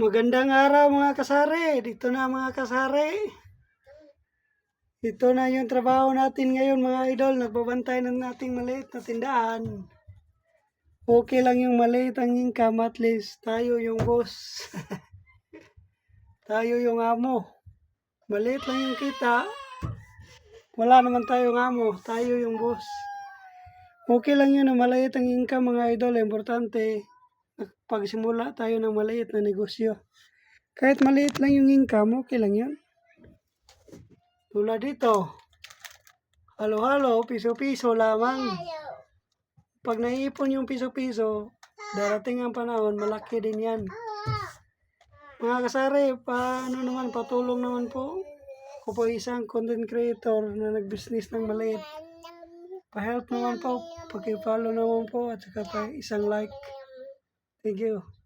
Magandang araw mga kasari. Dito na mga kasari. Ito na yung trabaho natin ngayon mga idol. Nagbabantay ng nating maliit na tindahan. Okay lang yung maliit ang income, at least tayo yung boss. Tayo yung amo. Maliit lang yung kita. Wala naman tayong amo. Tayo yung boss. Okay lang yun na maliit ang income mga idol. Importante pagsimula tayo ng maliit na negosyo. Kahit maliit lang yung income, okay lang yun. Tulad dito, halo-halo, piso-piso lamang. Pag naiipon yung piso-piso, darating ang panahon, malaki din yan. Mga kasari, paano naman, patulong naman po. Ako po isang content creator na nag-business ng maliit. Pa-help naman po, paki-follow naman po, at saka pa isang like. Thank you.